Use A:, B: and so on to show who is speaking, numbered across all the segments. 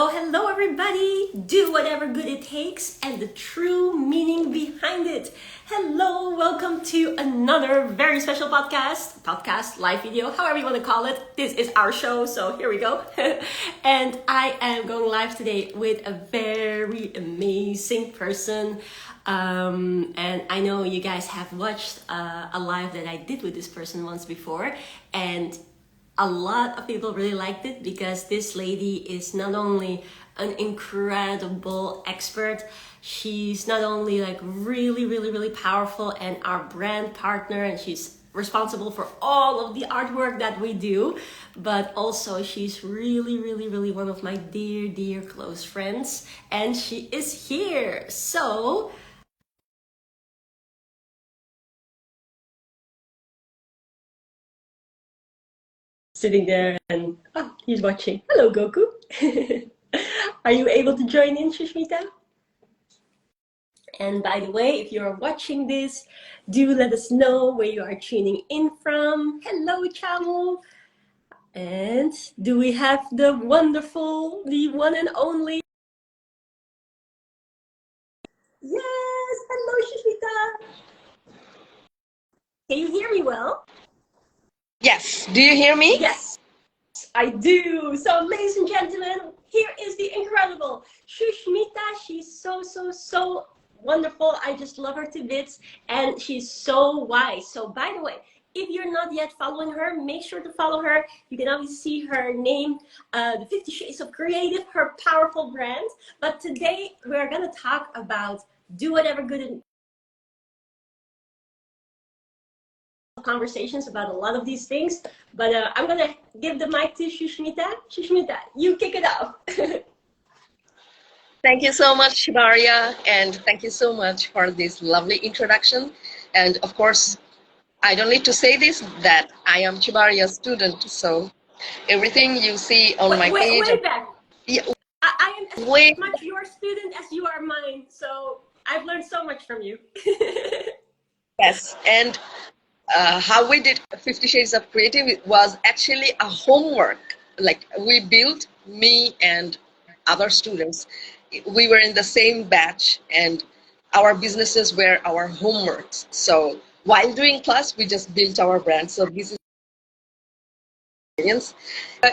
A: hello, everybody! Do whatever good it takes and the true meaning behind it. Hello, welcome to another very special podcast, live video, however you want to call it. This is our show, so here we go. And I am going live today with a very amazing person. And I know you guys have watched a live that I did with this person once before, and a lot of people really liked it because this lady is not only an incredible expert, she's not only like really powerful and our brand partner, and she's responsible for all of the artwork that we do, but also she's really one of my dear close friends, and she is here. So sitting there and he's watching. Hello, Goku. Are you able to join in, Shushmita? And by the way, if you're watching this, do let us know where you are tuning in from. Hello, Chamu. And do we have the wonderful, the one and only? Yes, hello, Shushmita. Can you hear me well?
B: Yes. Do you hear me?
A: Yes, I do. So, ladies and gentlemen, here is the incredible Shushmita. She's so wonderful. I just love her to bits, and she's so wise. So, by the way, if you're not yet following her, make sure to follow her. You can always see her name, the 50 Shades of Creative, her powerful brand. But today we're gonna talk about do whatever good conversations about a lot of these things, but I'm gonna give the mic to Shushmita. Shushmita, you kick it off.
B: Thank you so much, Shivaria, and thank you so much for this lovely introduction. And of course, I don't need to say this, that I am Shivaria's student, so everything you see on my page...
A: Wait back.
B: Yeah,
A: I am as much your student as you are mine, so I've learned so much from you.
B: Yes, and how we did 50 Shades of Creative was actually a homework. Like we built, me and other students, we were in the same batch, and our businesses were our homeworks. So while doing class, we just built our brand. So this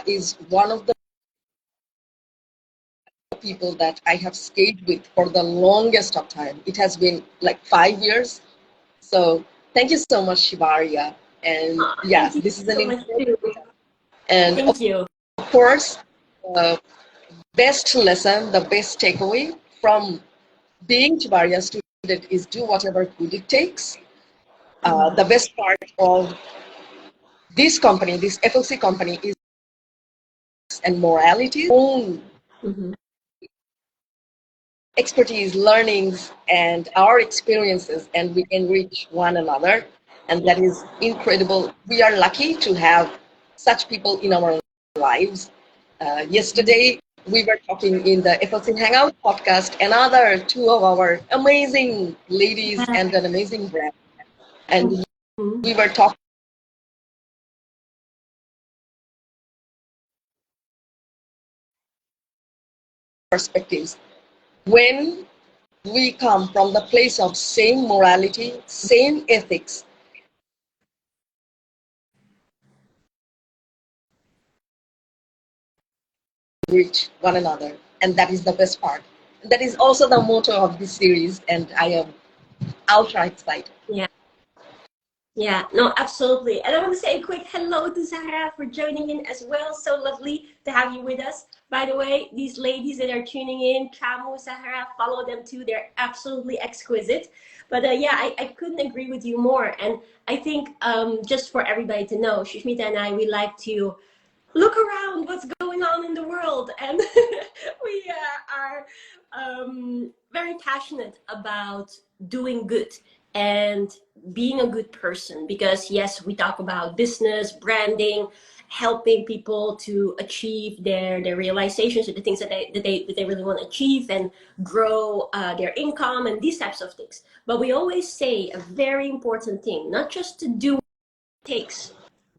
B: is one of the people that I have stayed with for the longest of time. It has been like 5 years. So thank you so much, Shivaria. And yes, this is an incredible. And
A: thank you.
B: Of course, best lesson, the best takeaway from being Shivaria's student is do whatever good it takes. The best part of this company, this FLC company, is and morality, own expertise, learnings, and our experiences, and we enrich one another, and that is incredible. We are lucky to have such people in our lives. Yesterday, we were talking in the FLC Hangout podcast, another two of our amazing ladies and an amazing brand, and we were talking perspectives. When we come from the place of same morality, same ethics, reach one another, and that is the best part. That is also the motto of this series, and I am ultra excited.
A: Yeah, no, absolutely. And I want to say a quick hello to Zahra for joining in as well. So lovely to have you with us. By the way, these ladies that are tuning in, Chamu, Zahra, follow them too. They're absolutely exquisite. But yeah, I couldn't agree with you more. And I think just for everybody to know, Shushmita and I, we like to look around what's going on in the world. And we are very passionate about doing good and being a good person, because yes, we talk about business, branding, helping people to achieve their realizations of the things that they really want to achieve and grow their income and these types of things. But we always say a very important thing, not just to do what it takes,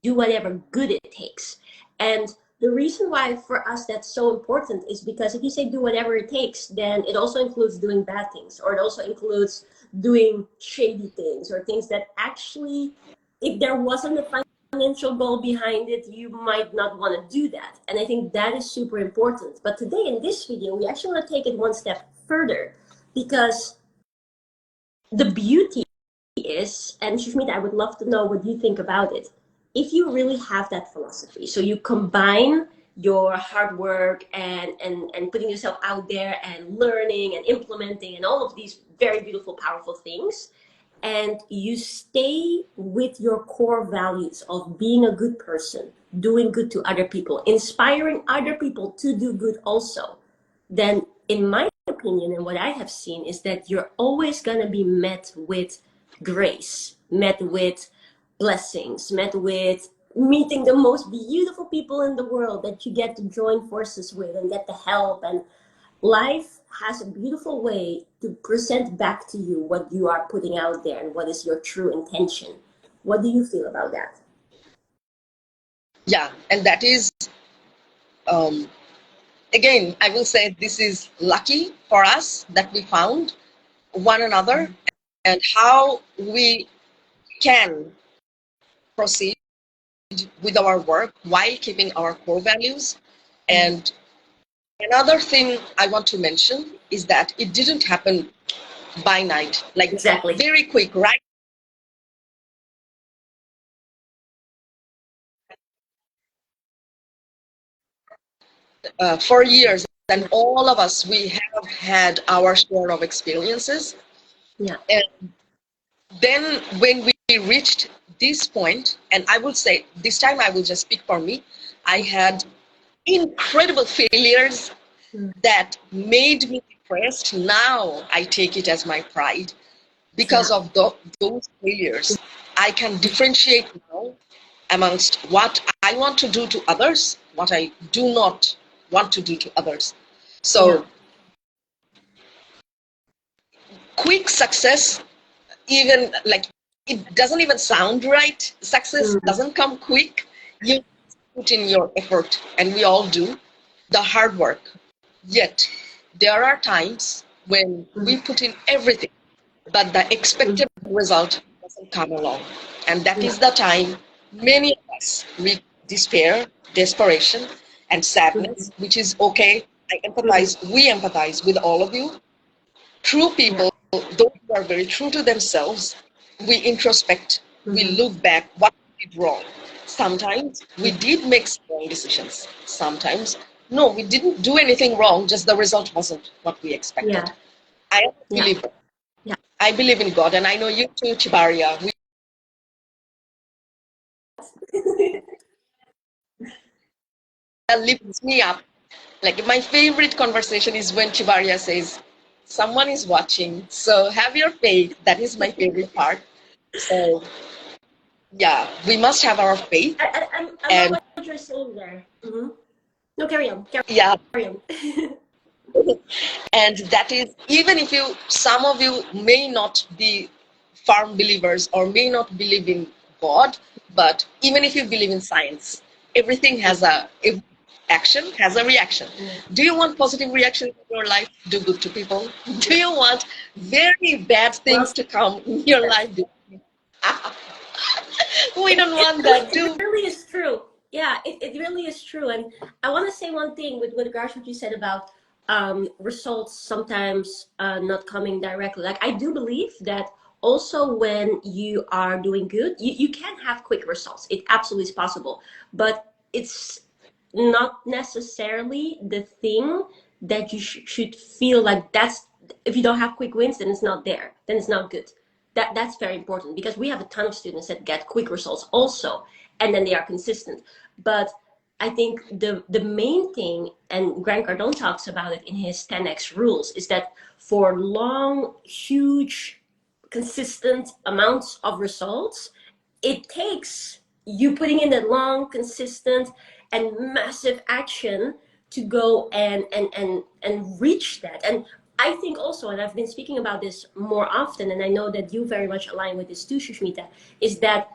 A: do whatever good it takes. And the reason why for us that's so important is because if you say do whatever it takes, then it also includes doing bad things, or it also includes doing shady things, or things that actually, if there wasn't a financial goal behind it, you might not want to do that. And I think that is super important. But today in this video, we actually want to take it one step further, because the beauty is, and Shushmita, I would love to know what you think about it. If you really have that philosophy, so you combine your hard work and putting yourself out there and learning and implementing and all of these very beautiful, powerful things, and you stay with your core values of being a good person, doing good to other people, inspiring other people to do good also, then in my opinion and what I have seen is that you're always going to be met with grace, met with blessings, met with meeting the most beautiful people in the world that you get to join forces with and get the help. And life has a beautiful way to present back to you what you are putting out there and what is your true intention. What do you feel about that?
B: Yeah, and that is, again, I will say this is lucky for us that we found one another and how we can proceed with our work while keeping our core values. And another thing I want to mention is that it didn't happen by night, like
A: Exactly.
B: very quick, right? For years, and all of us, we have had our share of experiences.
A: Yeah.
B: And then when we reached this point, and I will say this time I will just speak for me, I had incredible failures that made me depressed. Now I take it as my pride because
A: Yeah.
B: of those failures. I can differentiate now amongst what I want to do to others, what I do not want to do to others. So
A: Yeah.
B: quick success, even like it doesn't even sound right. Success doesn't come quick. You put in your effort, and we all do the hard work. Yet there are times when we put in everything, but the expected result doesn't come along. And that is the time many of us reach despair, desperation, and sadness, which is okay. I empathize, we empathize with all of you. True
A: Yeah.
B: people, those who are very true to themselves, we introspect, we look back, what we did wrong. Sometimes we did make wrong decisions. Sometimes, no, we didn't do anything wrong, just the result wasn't what we expected.
A: Yeah.
B: I am a
A: Yeah.
B: believer.
A: Yeah.
B: I believe in God, and I know you too, Chibaria. That lifts me up. Like my favorite conversation is when Chibaria says, "Someone is watching, so have your faith." That is my favorite part. So yeah, we must have our faith,
A: I love
B: and
A: what you're saying there. No, carry on.
B: yeah,
A: Carry on.
B: and that is even if you, some of you may not be firm believers or may not believe in God, but even if you believe in science, everything has every action has a reaction. Do you want positive reaction in your life? Do good to people. Do you want very bad
A: Well
B: things to come in your
A: said.
B: life? We don't want that.
A: It
B: Do
A: really is true. Yeah, it really is true. And I want to say one thing with regards to what you said about results sometimes not coming directly. Like, I do believe that also when you are doing good, you can have quick results. It absolutely is possible. But it's not necessarily the thing that you should feel like that's, if you don't have quick wins, then it's not there. Then it's not good. That's very important, because we have a ton of students that get quick results also, and then they are consistent. But I think the main thing, and Grant Cardone talks about it in his 10x rules, is that for long, huge, consistent amounts of results, it takes you putting in that long, consistent, and massive action to go and reach that. And I think also, and I've been speaking about this more often, and I know that you very much align with this too, Shushmita, is that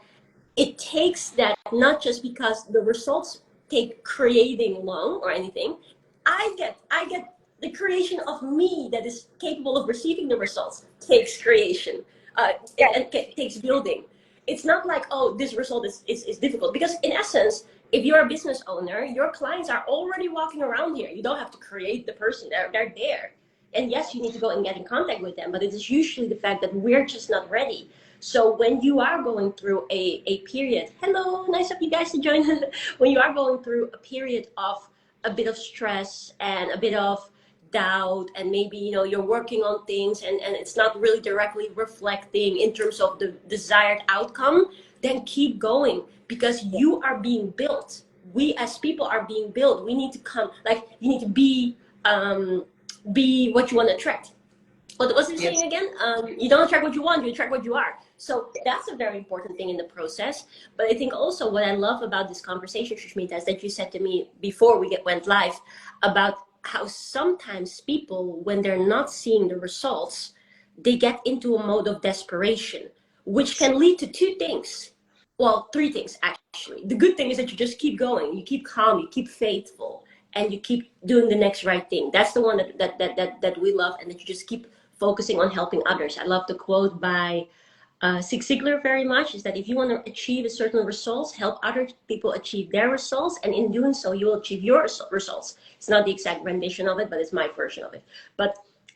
A: it takes that, not just because the results take creating long or anything. I get the creation of me that is capable of receiving the results takes creation, takes building. It's not like, oh, this result is difficult, because in essence, if you're a business owner, your clients are already walking around here. You don't have to create the person. They're there. And yes, you need to go and get in contact with them, but it is usually the fact that we're just not ready. So when you are going through a period, hello, nice of you guys to join. When you are going through a period of a bit of stress and a bit of doubt, and maybe you're working on things and it's not really directly reflecting in terms of the desired outcome, then keep going, because you are being built. We as people are being built. We need to come, like, you need to be what you want to attract. What was he saying again? You don't attract what you want, you attract what you are. So that's a very important thing in the process. But I think also what I love about this conversation, Shushmita, is that you said to me before we went live about how sometimes people, when they're not seeing the results, they get into a mode of desperation, which can lead to two things. Well, three things, actually. The good thing is that you just keep going, you keep calm, you keep faithful, and you keep doing the next right thing. That's the one that we love, and that you just keep focusing on helping others. I love the quote by Zig Ziglar very much, is that if you want to achieve a certain results, help other people achieve their results, and in doing so, you will achieve your results. It's not the exact rendition of it, but it's my version of it. But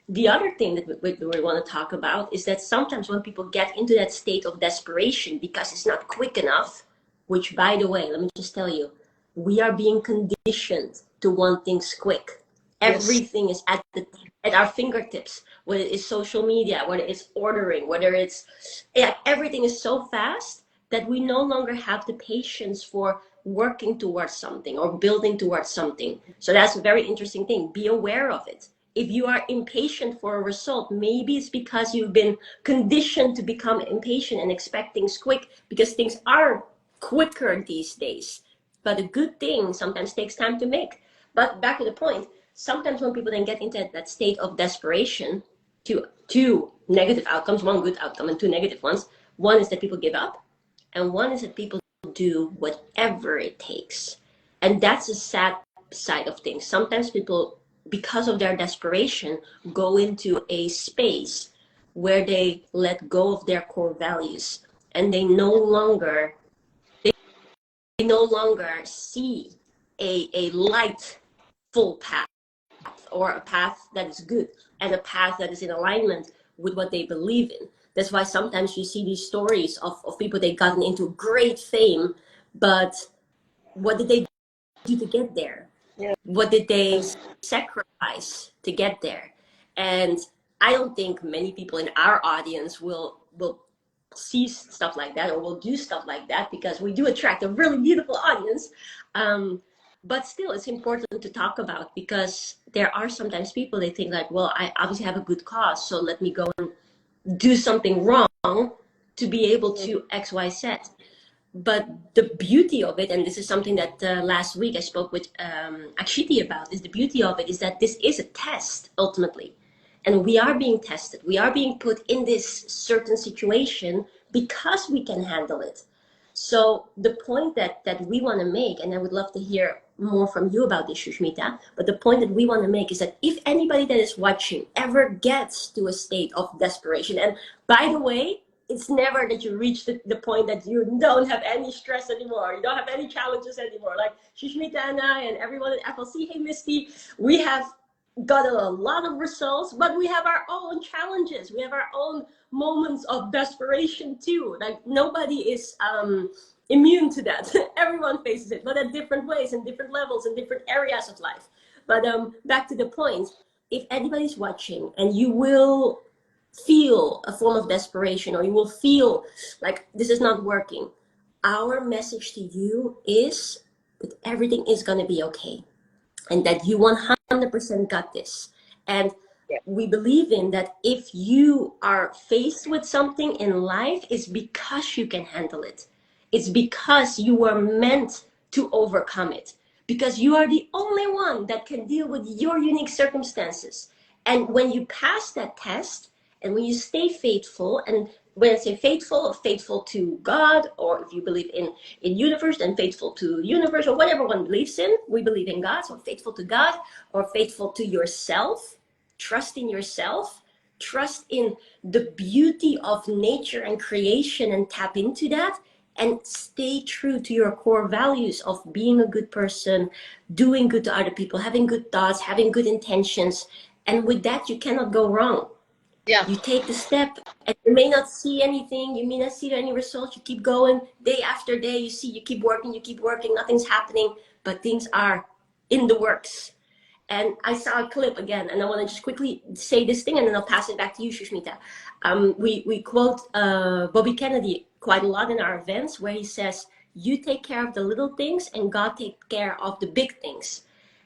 A: the other thing that we want to talk about is that sometimes when people get into that state of desperation because it's not quick enough, which, by the way, let me just tell you, we are being conditioned to want things quick. Everything is at our fingertips, whether it's social media, whether it's ordering, whether it's, everything is so fast that we no longer have the patience for working towards something or building towards something. So that's a very interesting thing. Be aware of it. If you are impatient for a result, maybe it's because you've been conditioned to become impatient and expect things quick, because things are quicker these days. But a good thing sometimes takes time to make. But back to the point, sometimes when people then get into that state of desperation, two negative outcomes, one good outcome and two negative ones. One is that people give up, and one is that people do whatever it takes. And that's a sad side of things. Sometimes people, because of their desperation, go into a space where they let go of their core values, and they no longer see a light full path, or a path that is good, and a path that is in alignment with what they believe in. That's why sometimes you see these stories of people, they've gotten into great fame, but what did they do to get there? What did they sacrifice to get there? And I don't think many people in our audience will see stuff like that or will do stuff like that, because we do attract a really beautiful audience. But still, it's important to talk about, because there are sometimes people, they think like, well, I obviously have a good cause, so let me go and do something wrong to be able to X, Y, Z. But the beauty of it, and this is something that last week I spoke with Akshiti about, is the beauty of it is that this is a test ultimately. And we are being tested. We are being put in this certain situation because we can handle it. So the point that we want to make, and I would love to hear more from you about this, Shushmita, but the point that we want to make is that if anybody that is watching ever gets to a state of desperation, and by the way, it's never that you reach the point that you don't have any stress anymore, you don't have any challenges anymore. Like Shushmita and I and everyone at FLC, hey Misty, we have got a lot of results, but we have our own challenges. We have our own moments of desperation too. Like nobody is immune to that. Everyone faces it, but at different ways and different levels and different areas of life. But back to the point, if anybody's watching and you will feel a form of desperation, or you will feel like this is not working, our message to you is that everything is going to be okay, and that you 100% got this. And we believe in that if you are faced with something in life, it's because you can handle it. It's because you were meant to overcome it, because you are the only one that can deal with your unique circumstances. And when you pass that test, and when you stay faithful and when I say faithful, faithful to God, or if you believe in universe, then faithful to universe, or whatever one believes in. We believe in God, so faithful to God, or faithful to yourself. Trust in yourself. Trust in the beauty of nature and creation, and tap into that. And stay true to your core values of being a good person, doing good to other people, having good thoughts, having good intentions. And with that, you cannot go wrong.
B: Yeah.
A: You take the step, and you may not see anything, you may not see any results. You keep going day after day. You keep working, nothing's happening, but things are in the works. And I saw a clip again, and I want to just quickly say this thing, and then I'll pass it back to you, Shushmita. We quote Bobby Kennedy quite a lot in our events, where he says, "You take care of the little things, and God take care of the big things."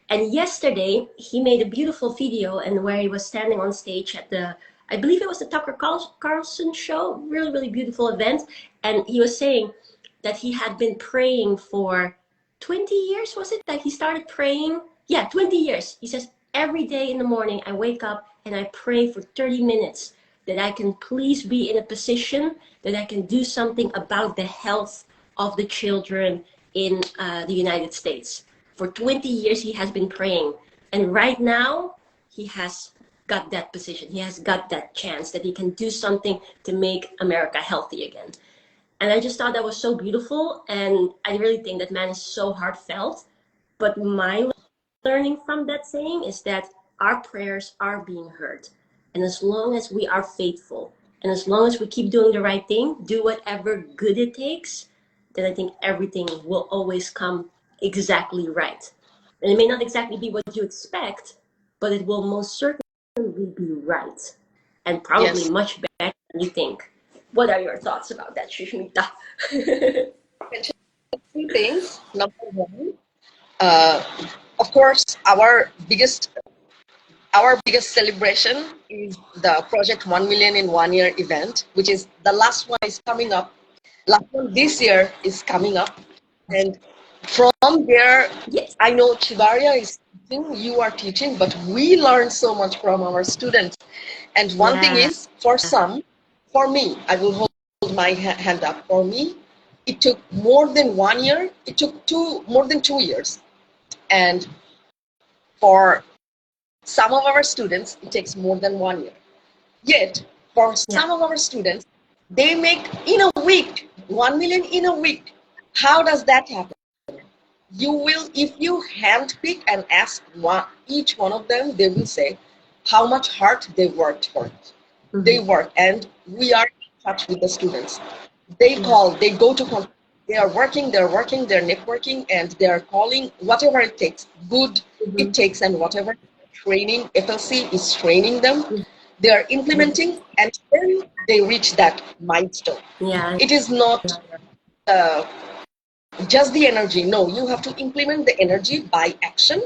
A: And yesterday, he made a beautiful video, and where he was standing on stage at the, I believe it was the Tucker Carlson show, really, really beautiful event. And he was saying that he had been praying for 20 years, was it? That he started praying? Yeah, 20 years. He says, every day in the morning, I wake up and I pray for 30 minutes that I can please be in a position that I can do something about the health of the children in the United States. For 20 years, he has been praying. And right now, he has got that position. He has got that chance that he can do something to make America healthy again. And I just thought that was so beautiful. And I really think that man is so heartfelt. But my learning from that saying is that our prayers are being heard. And as long as we are faithful, and as long as we keep doing the right thing, do whatever good it takes, then I think everything will always come exactly right. And it may not exactly be what you expect, but it will most certainly be right. And probably
B: Yes.
A: much better than you think. What are your thoughts about that, Shushmita?
B: Mention three things. Number one, uh, of course, our biggest celebration is the Project 1 Million in 1 Year event, which is the last one is coming up. Last one this year is coming up. And from there,
A: Yes.
B: I know Chivarya is teaching, you are teaching, but we learn so much from our students. And one thing
A: Yeah.
B: is, for me, I will hold my hand up. For me, it took more than 1 year. It took more than 2 years. And for some of our students, it takes more than 1 year. Yet, for
A: Yeah.
B: some of our students, they make in a week, 1 million in a week. How does that happen? You will, if you handpick and ask each one of them, they will say how much hard they worked for it.
A: Mm-hmm.
B: They work, and we are in touch with the students. They call, they go to, they are working, they're networking, and they are calling whatever it takes, good it takes, and whatever training FLC is training them, they are implementing, and then they reach that milestone.
A: Yeah.
B: It is not just the energy. No, you have to implement the energy by action.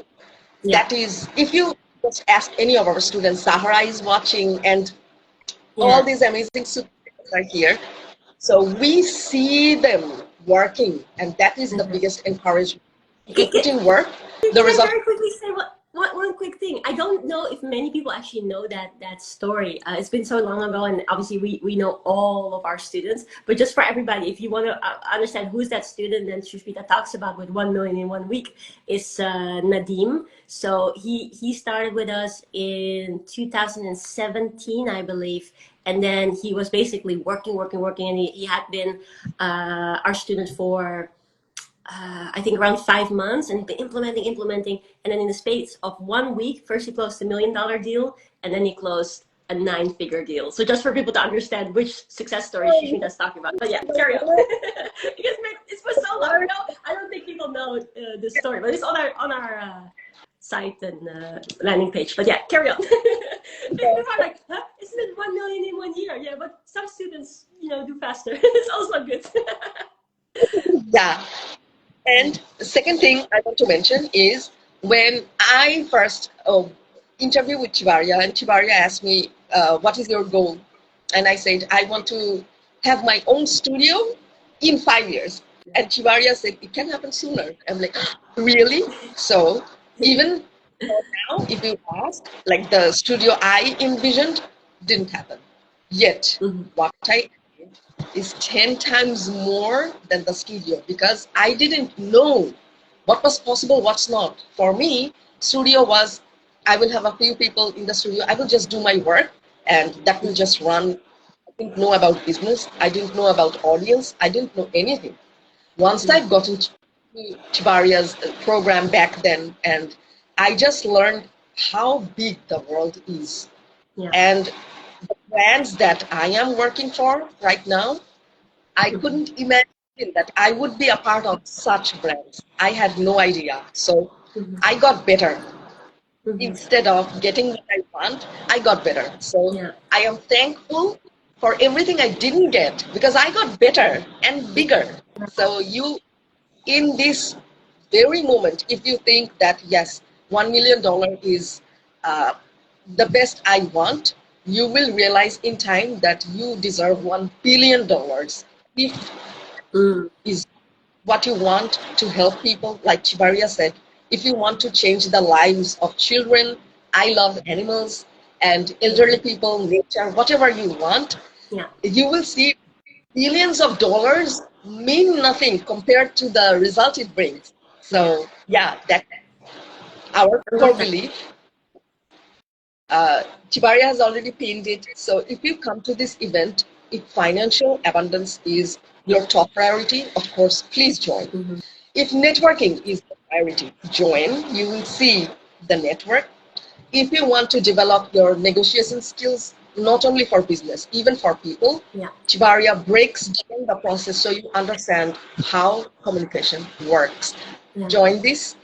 A: Yeah.
B: That is, if you just ask any of our students, Sahara is watching, and
A: Yeah.
B: all these amazing students are here. So we see them working, and that is the biggest encouragement. You put in work, the
A: Can I
B: result.
A: very quickly say one quick thing? I don't know if many people actually know that story. It's been so long ago, and obviously we know all of our students. But just for everybody, if you want to understand who's that student that Shushmita talks about with 1 million in 1 week, is Nadim. So he started with us in 2017, I believe. And then he was basically working, and he had been our student for I think around 5 months, and he's been implementing. And then in the space of 1 week, first he closed $1 million deal, and then he closed a 9-figure deal. So just for people to understand which success story Shushmita's talking about. But yeah, carry on. Because it's for so long ago, I don't think people know the story, but it's on our site and landing page. But yeah, carry on. People are like, huh? Isn't it 1 million in 1 year? Yeah, but some students, do faster. It's also good.
B: Yeah. And the second thing I want to mention is when I first interviewed with Chivarya, and Chivarya asked me, what is your goal? And I said, I want to have my own studio in 5 years. And Chivarya said, it can happen sooner. I'm like, really? So even now, if you ask, like the studio I envisioned didn't happen. Yet, what I is 10 times more than the studio because I didn't know what was possible, what's not. For me, studio was I will have a few people in the studio, I will just do my work and that will just run. I didn't know about business, I didn't know about audience, I didn't know anything. Once I got into Chibaria's program back then, and I just learned how big the world is.
A: Yeah.
B: And the brands that I am working for right now, I couldn't imagine that I would be a part of such brands. I had no idea. So I got better. Instead of getting what I want, I got better. So
A: Yeah.
B: I am thankful for everything I didn't get because I got better and bigger. So you, in this very moment, if you think that yes, $1 million is the best I want, you will realize in time that you deserve $1 billion if is what you want to help people. Like Chibaria said, if you want to change the lives of children, I love animals, and elderly people, nature, whatever you want,
A: Yeah.
B: you will see billions of dollars mean nothing compared to the result it brings. So yeah, that's our
A: I
B: core
A: love that.
B: belief. Chibaria has already pinned it. So if you come to this event, if financial abundance is your top priority, of course, please join. If networking is the priority, join. You will see the network. If you want to develop your negotiation skills, not only for business, even for people,
A: Yeah.
B: Chibaria breaks down the process so you understand how communication works.
A: Yeah.
B: Join this.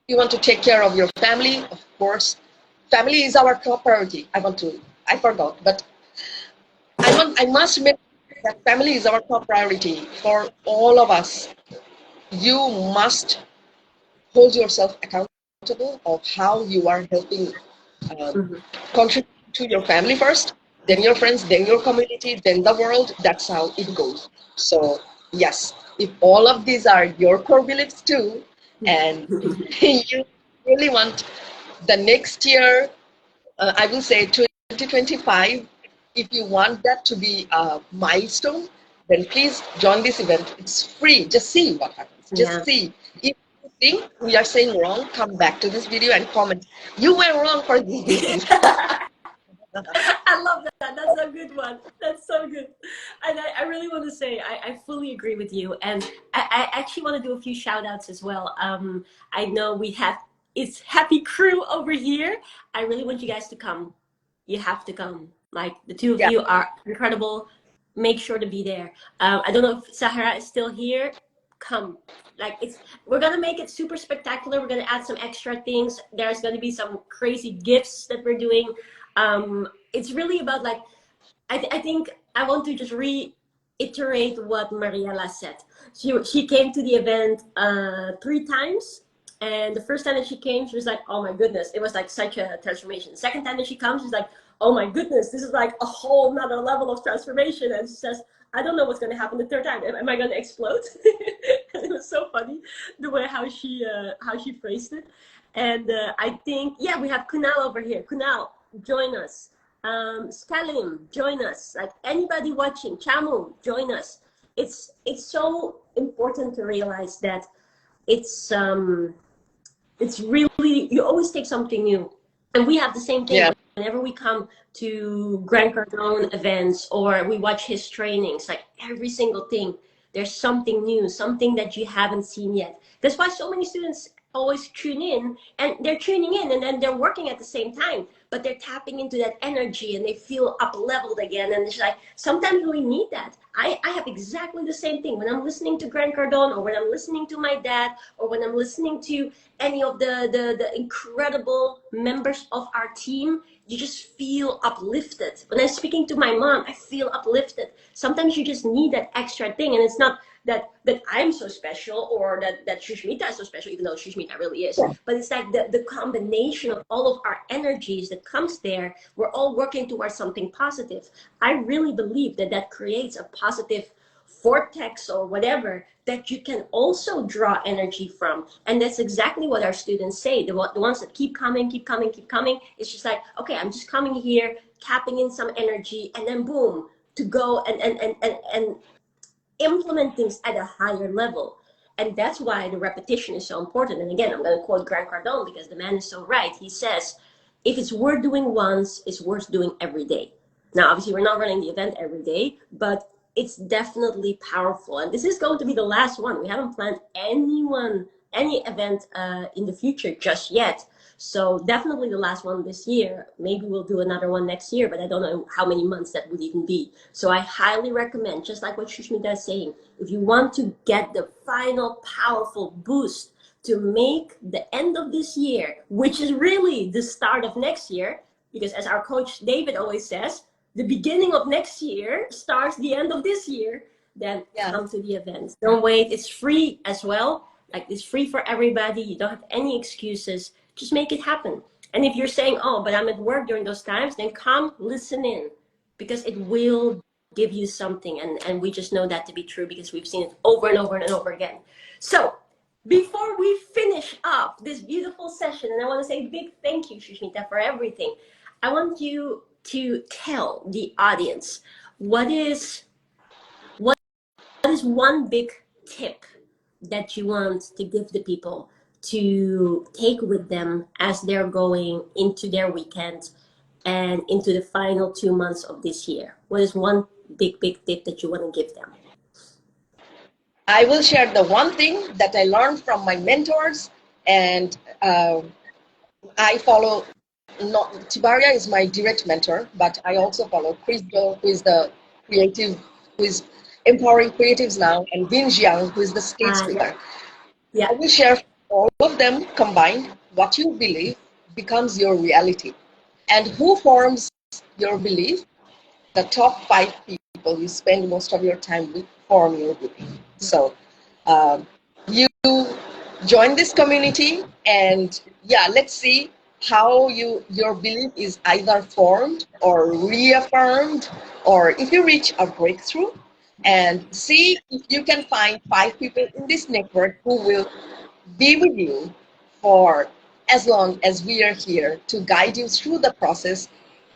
B: If you want to take care of your family, of course, family is our top priority. I forgot, but I must mention that family is our top priority for all of us. You must hold yourself accountable of how you are helping contribute to your family first, then your friends, then your community, then the world. That's how it goes. So yes, if all of these are your core beliefs too, and you really want the next year, I will say 2025, if you want that to be a milestone, then please join this event. It's free. Just see what happens. Just
A: Yeah.
B: see. If you think we are saying wrong, come back to this video and comment. You were wrong for this, this, this.
A: I love that. That's a good one. That's so good. And I really want to say I fully agree with you. And I actually want to do a few shout outs as well. I know we have it's Happy Crew over here. I really want you guys to come. You have to come. Like the two of
B: Yeah.
A: you are incredible. Make sure to be there. I don't know if Sahara is still here. Come. Like we're gonna make it super spectacular. We're gonna add some extra things. There's gonna be some crazy gifts that we're doing. It's really about like I think I want to just reiterate what Mariela said. She came to the event 3 times, and the first time that she came, she was like, "Oh my goodness!" It was like such a transformation. The second time that she comes, she's like, "Oh my goodness, this is like a whole nother level of transformation." And she says, "I don't know what's going to happen the third time. Am I going to explode?" It was so funny the way how she phrased it. And I think we have Kunal over here. Kunal, join us. Skalim, join us. Like anybody watching, Chamu, join us. It's so important to realize that it's really you always take something new, and we have the same thing.
B: Yeah.
A: Whenever we come to Grant Cardone events or we watch his trainings, like every single thing, there's something new, something that you haven't seen yet. That's why so many students always tune in, and they're tuning in and then they're working at the same time, but they're tapping into that energy and they feel up leveled again. And it's like sometimes we need that. I have exactly the same thing when I'm listening to Grant Cardone, or when I'm listening to my dad, or when I'm listening to any of the incredible members of our team. You just feel uplifted. When I'm speaking to my mom, I feel uplifted. Sometimes you just need that extra thing, and it's not that I'm so special, or that Shushmita is so special, even though Shushmita really is. But it's like the combination of all of our energies that comes there. We're all working towards something positive. I really believe that creates a positive vortex or whatever that you can also draw energy from. And that's exactly what our students say. The ones that keep coming, keep coming, keep coming. It's just like, okay, I'm just coming here, tapping in some energy, and then boom, to go and implement things at a higher level. And that's why the repetition is so important. And again, I'm going to quote Grant Cardone because the man is so right. He says, if it's worth doing once, it's worth doing every day. Now, obviously, we're not running the event every day, but it's definitely powerful. And this is going to be the last one. We haven't planned any event in the future just yet. So definitely the last one this year. Maybe we'll do another one next year, but I don't know how many months that would even be. So I highly recommend, just like what Shushmita is saying, if you want to get the final powerful boost to make the end of this year, which is really the start of next year, because as our coach David always says, the beginning of next year starts the end of this year, then come to the event. Don't wait. It's free as well. Like, it's free for everybody. You don't have any excuses. Just make it happen. And if you're saying, oh, but I'm at work during those times, then come listen in, because it will give you something. And we just know that to be true because we've seen it over and over and over again. So before we finish up this beautiful session, and I want to say a big thank you, Shushmita, for everything. I want you to tell the audience what is one big tip that you want to give the people to take with them as they're going into their weekend and into the final 2 months of this year? What is one big tip that you want to give them?
B: I will share the one thing that I learned from my mentors, and I follow. Not Tibaria is my direct mentor, but I also follow Chris Joe, who is the creative, who is empowering creatives now, and Vin Jiang, who is the state speaker. I will share all of them combined. What you believe becomes your reality. And who forms your belief? The top 5 people you spend most of your time with form your belief. So you join this community, and let's see how your belief is either formed or reaffirmed, or if you reach a breakthrough, and see if you can find 5 people in this network who will be with you for as long as we are here to guide you through the process.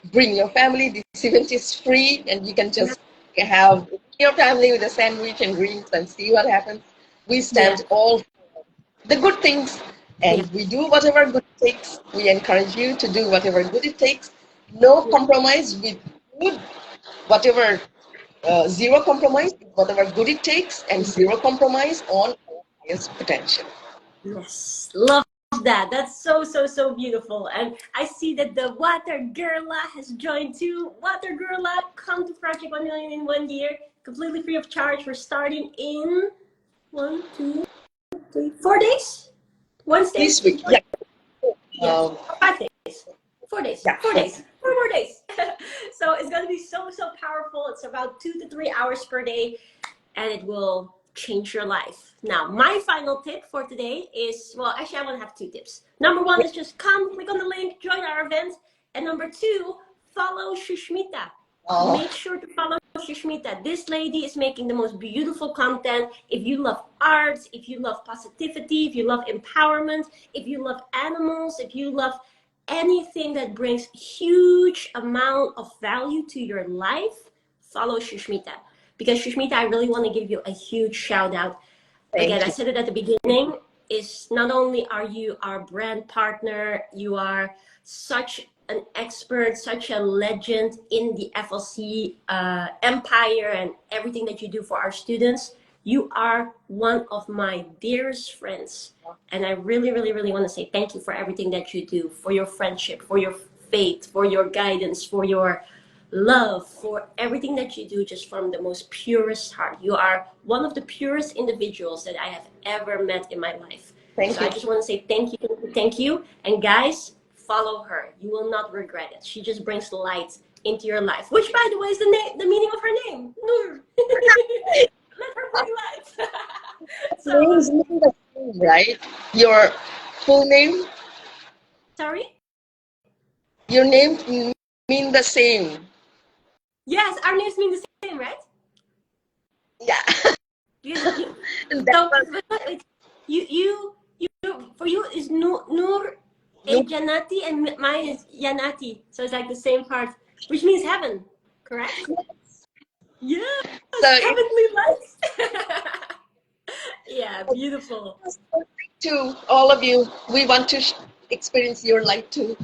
B: Bring your family. This event is free, and you can just have your family with a sandwich and drinks and see what happens. We stand all for the good things, and we do whatever good it takes. We encourage you to do whatever good it takes. No compromise with good, whatever, zero compromise with whatever good it takes, and zero compromise on our highest potential.
A: Yes, love that. That's so beautiful. And I see that the Water Girla has joined too. Water Girla, come to Project 1 Million in 1 year, completely free of charge. We're starting in 1, 2, 3, 4 days. Wednesday.
B: This week,
A: 5 days. 4 days. 4 days. 4 more days. So it's going to be so powerful. It's about 2 to 3 hours per day, and it will change your life. Now, my final tip for today is, well, actually I want to have 2 tips. Number 1 is just come, click on the link, join our event. And number 2, follow Shushmita. Make sure to follow Shushmita. This lady is making the most beautiful content. If you love arts, if you love positivity, if you love empowerment, if you love animals, if you love anything that brings huge amount of value to your life, follow Shushmita. Because Shushmita, I really want to give you a huge shout out. Again, I said it at the beginning, is not only are you our brand partner, you are such an expert, such a legend in the FLC empire and everything that you do for our students. You are one of my dearest friends. And I really want to say thank you for everything that you do, for your friendship, for your faith, for your guidance, for your love, for everything that you do, just from the most purest heart. You are one of the purest individuals that I have ever met in my life. Thank you. I just want to say thank you. And guys, follow her. You will not regret it. She just brings light into your life, which, by the way, is the meaning of her name, Noor. Let her bring light. So,
B: names mean the same, right? Your full name?
A: Sorry?
B: Your name mean the same.
A: Yes, our names mean the same, right?
B: Yeah.
A: For you is Noor Janati, and mine is Yanati. So it's like the same part, which means heaven, correct? Yes,
B: So
A: heavenly lights. Yeah, beautiful.
B: to all of you, we want to experience your light too.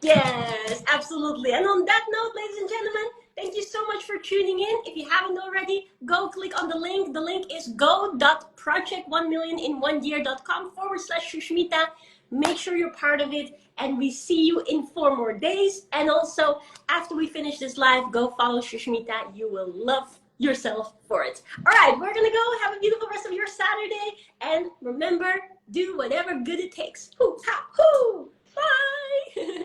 A: Yes, absolutely. And on that note, ladies and gentlemen, thank you so much for tuning in. If you haven't already, go click on the link. The link is go.project1millionin1year.com/Shushmita. Make sure you're part of it, and we see you in 4 more days. And also, after we finish this live, go follow Shushmita. You will love yourself for it. All right, we're gonna go. Have a beautiful rest of your Saturday, and remember, do whatever good it takes. Hoo ha hoo! Bye.